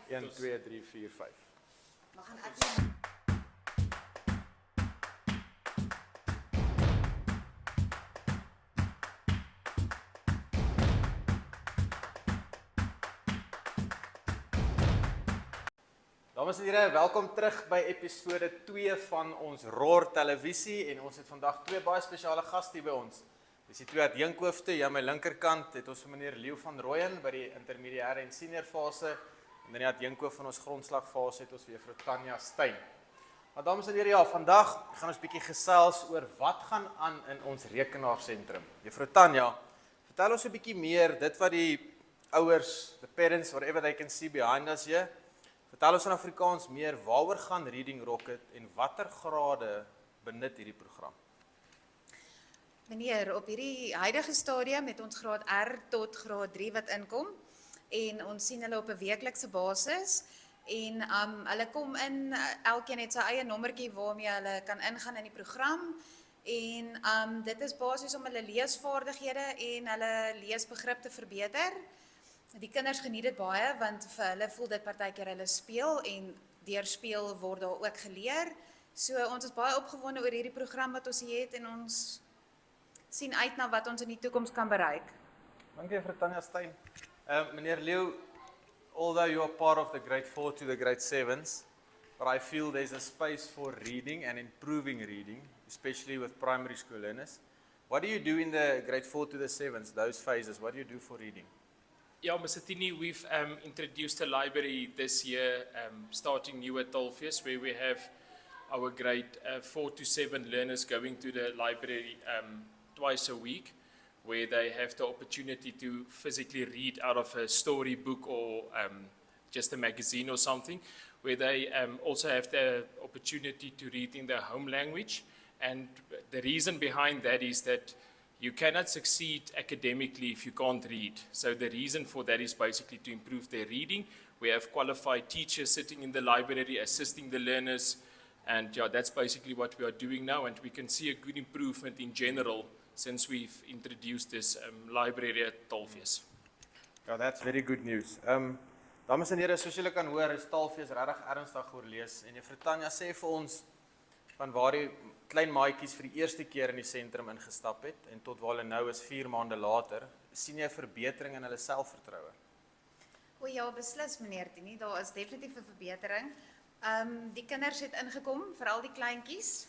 1, 2, 3, 4, 5. Maar gaan ek Dames en heren, welkom terug by episode 2 van ons Roar Televisie en ons het vandag 2 baie spesiale gaste hier by ons. Dis die 2 adjunkhoofde, hier aan my linkerkant het ons vir meneer Leeu van Rooyen by die intermediaire en senior fase en dan die adjunkhoof van ons grondslagfase het ons weer juffrou Tanya Steyn. Maar dames en heren, ja, vandag gaan ons bietjie gesels oor wat gaan aan in ons rekenaarsentrum. Juffrou Tanya, vertel ons 'n bietjie meer, dit wat die ouers, the parents, whatever they can see behind us here, vertel ons in Afrikaans meer, waaroor gaan Reading Rocket en watter grade benut hierdie program? Meneer, op hierdie huidige stadium het ons graad R tot graad 3 wat inkom en ons sien hulle op 'n weeklikse basis en hulle kom in, elkeen het sy eie nommertjie waarmee hulle kan ingaan in die program en dit is basies om hulle leesvaardighede en hulle leesbegrip te verbeter. Die kinders geniet dit baie want vir hulle voel dit partykeer hulle speel en deur speel word daar ook geleer. So ons is baie opgewonde oor hierdie program wat ons hier het en ons sien uit na wat ons in die toekoms kan bereik. Dankie vir Tanya Steyn. Meneer Leeu, although you are part of the grade 4 to the grade 7s, but I feel there's a space for reading and improving reading, especially with primary school learners. What do you do in the grade 4 to the 7s, those phases? What do you do for reading? Yeah, Mr. Tini, we've introduced a library this year, starting new at Tolfius, where we have our grade 4 to 7 learners going to the library twice a week, where they have the opportunity to physically read out of a storybook or just a magazine or something, where they also have the opportunity to read in their home language. And the reason behind that is that you cannot succeed academically if you can't read. So the reason for that is basically to improve their reading. We have qualified teachers sitting in the library assisting the learners, and yeah, that's basically what we are doing now, and we can see a good improvement in general since we've introduced this library at Tolfius. Ja, that's very good news. Dames en heren, soos julle kan hoor, is Tolfius regtig ernstig oorlees en juffrou Tanya sê vir ons van waar die klein maatjies vir die eerste keer in die sentrum ingestap het en tot waar hulle nou is 4 maande later, sien jy 'n verbetering in hulle selfvertroue? O ja, beslis meneer Tini, daar is definitief 'n verbetering. Die kinders het ingekom, veral die kleintjies,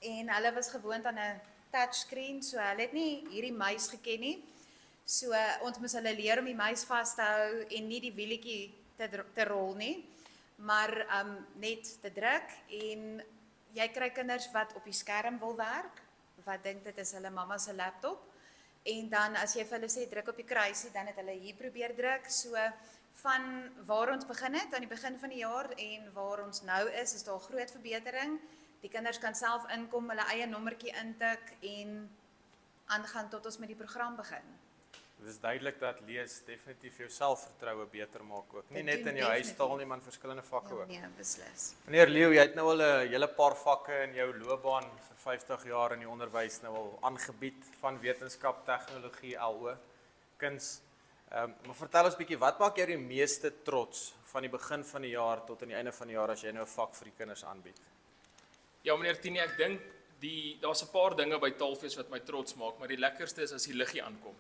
en hulle was gewoond aan 'n touchscreen, so hulle het nie hierdie muis geken nie. So ons moes hulle leer om die muis vas te hou en nie die wielietjie te rol nie, maar net te druk en jy kry kinders wat op die skerm wil werk, wat dink dit is hulle mamma se laptop, en dan as jy vir hulle sê druk op die kruisie, dan het hulle hier probeer druk, so van waar ons begin het, aan die begin van die jaar en waar ons nou is daar groot verbetering. Die kinders kan self inkom, hulle eie nommertjie intik en aangaan tot ons met die program begin. Dit is duidelik dat lees definitief jou selfvertroue beter maak ook. Nie Dit net doen in jou huistaal definitief. nie, maar in verskillende vakke ook. Nee, beslis. Meneer Leeu, jy het nou al 'n hele paar vakke in jou loopbaan vir 50 jaar in die onderwys nou al aangebied, van wetenskap, tegnologie, LO, kuns. Maar vertel ons bietjie, wat maak jou die meeste trots van die begin van die jaar tot aan die einde van die jaar as jy nou 'n vak vir die kinders aanbied? Ja, meneer Tini, ek dink daar's 'n paar dinge by Tolfius wat my trots maak, maar die lekkerste is as die liggie aankom.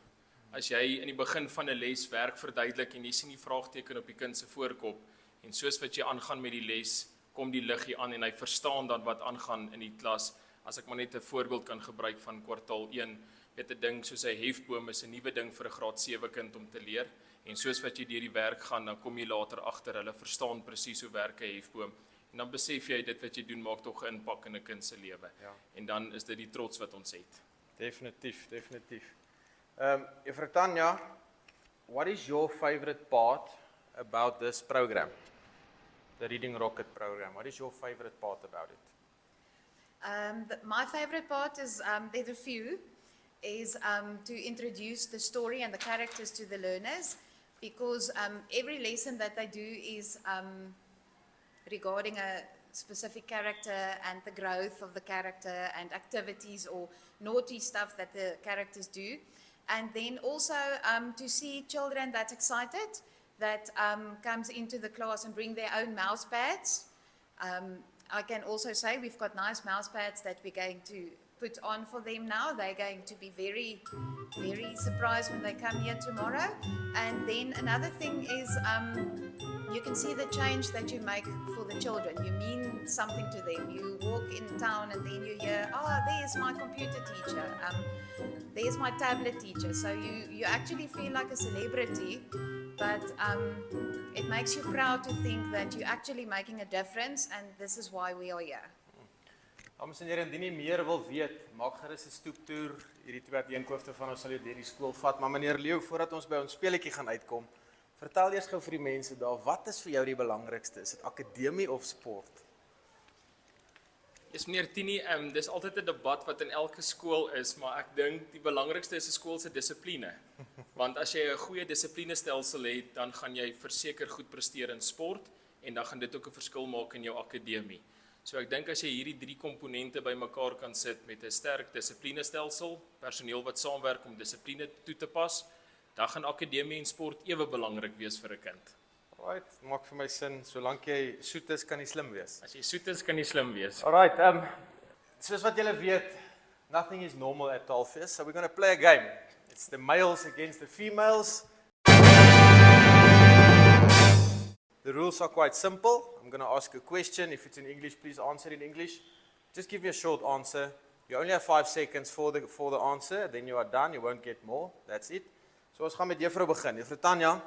As jy in die begin van 'n les werk verduidelik en jy sien die vraagteken op die kind se voorkop en soos wat jy aangaan met die les, kom die liggie aan en hy verstaan dan wat aangaan in die klas. As ek maar net 'n voorbeeld kan gebruik van kwartaal 1, weet 'n ding soos 'n hefboom is 'n nuwe ding vir 'n graad 7 kind om te leer. En soos wat jy deur die werk gaan, dan kom jy later agter hulle verstaan presies hoe werk 'n hefboom. En dan besef jy dit wat jy doen maak tog 'n impak in 'n kind se lewe. Ja. En dan is dit die trots wat ons het. Definitief, definitief. Juffrou Tanya, what is your favorite part about this program? The Reading Rocket program. What is your favorite part about it? My favorite part is, there's a few, is to introduce the story and the characters to the learners, because every lesson that they do is regarding a specific character and the growth of the character and activities or naughty stuff that the characters do. And then also to see children that's excited that comes into the class and bring their own mouse pads. I can also say we've got nice mouse pads that we're going to put on for them now. They're going to be very, very surprised when they come here tomorrow. And then another thing is you can see the change that you make for the children. You mean something to them. You walk in town and then you hear, oh, there's my computer teacher. There's my tablet teacher. So you actually feel like a celebrity, but it makes you proud to think that you're actually making a difference, and this is why we are here. Dames en here, indien jy meer wil weet, maak gerus 'n stoeptoer. Hierdie twee adjunkhoofde van ons sal jou deur die skool vat. Maar meneer Leo, voordat ons by ons speletjie gaan uitkom, vertel eers gou vir die mense daar, wat is vir jou die belangrikste? Is dit akademie of sport? Yes, meneer Tini, dis altyd 'n debat wat in elke skool is, maar ek dink die belangrikste is 'n skool se dissipline. Want as jy 'n goeie dissiplinestelsel het, dan gaan jy verseker goed presteer in sport en dan gaan dit ook 'n verskil maak in jou akademie. So ek dink as jy hierdie drie komponente bymekaar kan sit met 'n sterk dissiplinestelsel, personeel wat saamwerk om dissipline toe te pas, dan gaan akademie en sport ewe belangrik wees vir 'n kind. Alright, maak vir my sin, solank jy soet is, kan jy slim wees. As jy soet is, kan jy slim wees. Alright, soos wat julle weet, nothing is normal at Tolfius, so we're going to play a game. It's the males against the females. The rules are quite simple. I'm going to ask a question. If it's in English, please answer in English. Just give me a short answer. You only have 5 seconds for the answer, then you are done, you won't get more. That's it. So ons gaan met juffrou begin. Juffrou Tanya,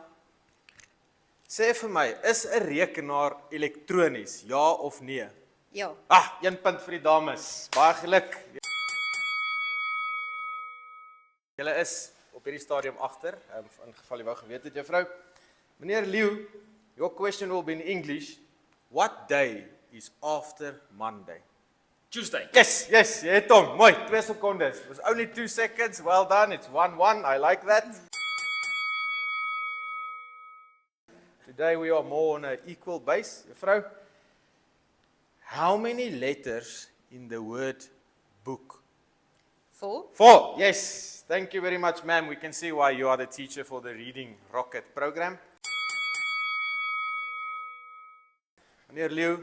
sê vir my, is 'n rekenaar elektronies, ja of nee? Ja. 1 punt vir die dames. Baie geluk. Julle is op hierdie stadium agter, in geval jy wou geweet het, juffrou. Meneer Liu, your question will be in English. What day is after Monday? Tuesday. Yes, jy het hom. Mooi, 2 sekondes. It was only 2 seconds. Well done. It's 1-1. I like that. Today we are more on an equal base. Juffrou, how many letters in the word book? 4. 4. Yes. Thank you very much, ma'am. We can see why you are the teacher for the Reading Rocket program. Meneer Leo,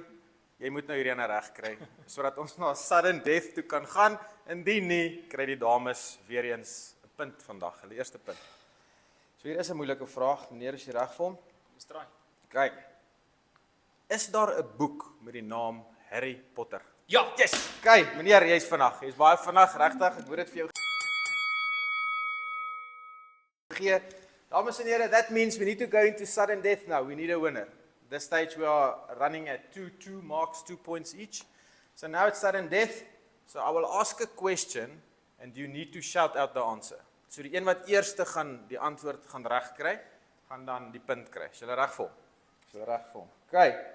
jy moet nou hierdie aan reg kry, sodat ons na sudden death toe kan gaan. Indien nie, kry die dames weer eens 'n punt vandag, hulle eerste punt. So hier is 'n moeilike vraag, meneer, is jy reg vir hom? Ons try. Kyk. Is daar 'n boek met die naam Harry Potter? Ja. Yes. Kyk, meneer, jy's vinnig. Jy's baie vinnig, regtig. Ek moet dit vir jou gee. Dames en here, that means we need to go into sudden death now. We need a winner. At this stage we are running at 2 marks, 2 points each. So now it's sudden death. So I will ask a question and you need to shout out the answer. So die een wat eerste gaan die antwoord gaan reg kry, gaan dan die punt kry. Is julle reg vir hom? Is julle reg vir hom? Kyk.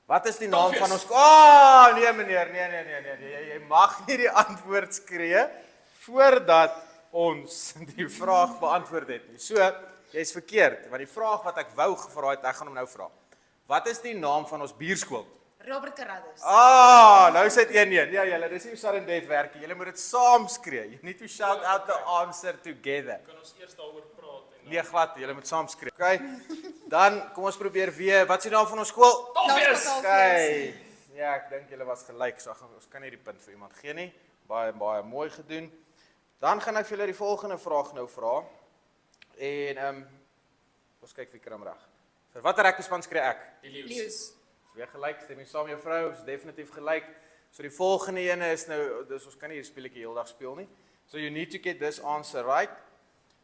Wat is die naam van ons? Nee meneer, nee. Jy mag nie die antwoord skree voordat ons die vraag beantwoord het nie. So, jy's verkeerd, want die vraag wat ek wou gevra het, ek gaan hom nou vra. Wat is die naam van ons bierskool? Robert Carruthers. Nou is dit 1-1. Ja, julle, dis nie hoe sudden death werk nie. Julle moet dit saam skree. You need to shout out the answer together. Kan ons eers daaroor praat en Nee, glad, julle moet saam skree. Okay? Dan kom ons probeer weer. Wat is die naam van ons skool? Tolfius. Okay. Ja, ek dink julle was gelyk, so ons kan nie die punt vir iemand gee nie. Baie mooi gedoen. Dan gaan ek vir julle die volgende vraag nou vra. En ons kyk wie kry hom reg. Vir watter rugby-span skree ek? Die leeu's. Leeu's. Weer gelyk, stem jy saam juffrou, is definitief gelyk. So die volgende ene is nou, dus ons kan nie hierdie speletjie heeldag speel nie. So you need to get this answer right.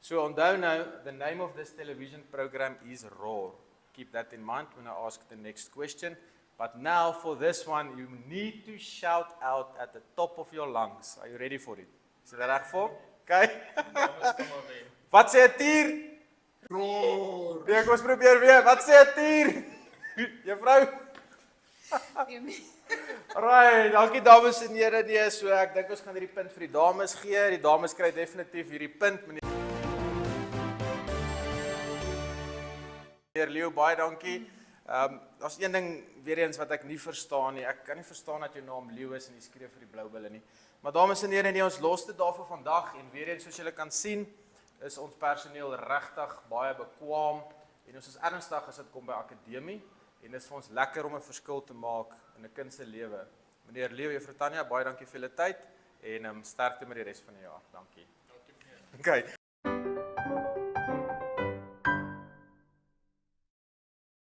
So onthou nou, the name of this television program is Roar. Keep that in mind when I ask the next question. But now for this one, you need to shout out at the top of your lungs. Are you ready for it? Is dit reg vir? Okay. Wat sê 'n tier? Roar. Ja, kom ons probeer weer. Wat sê 'n tier? Juffrou? Alright, dankie dames en here. Nee, so ek dink ons gaan hierdie punt vir die dames gee. Die dames kry definitief hierdie punt, meneer Leo, baie dankie. Daar's een ding weer eens wat ek nie verstaan nie. Ek kan nie verstaan dat jou naam Leo is en jy skree vir die blou bulle nie. Maar dames en here, nee, ons los dit daarvoor vandag en weer eens soos julle kan sien, is ons personeel regtig baie bekwam en ons is ernstig as dit kom by akademie en dit is vir ons lekker om 'n verskil te maak in 'n kind se lewe. Meneer Leo, Juffrou Tanya, baie dankie vir julle tyd en sterkte met die res van die jaar. Dankie. Okay,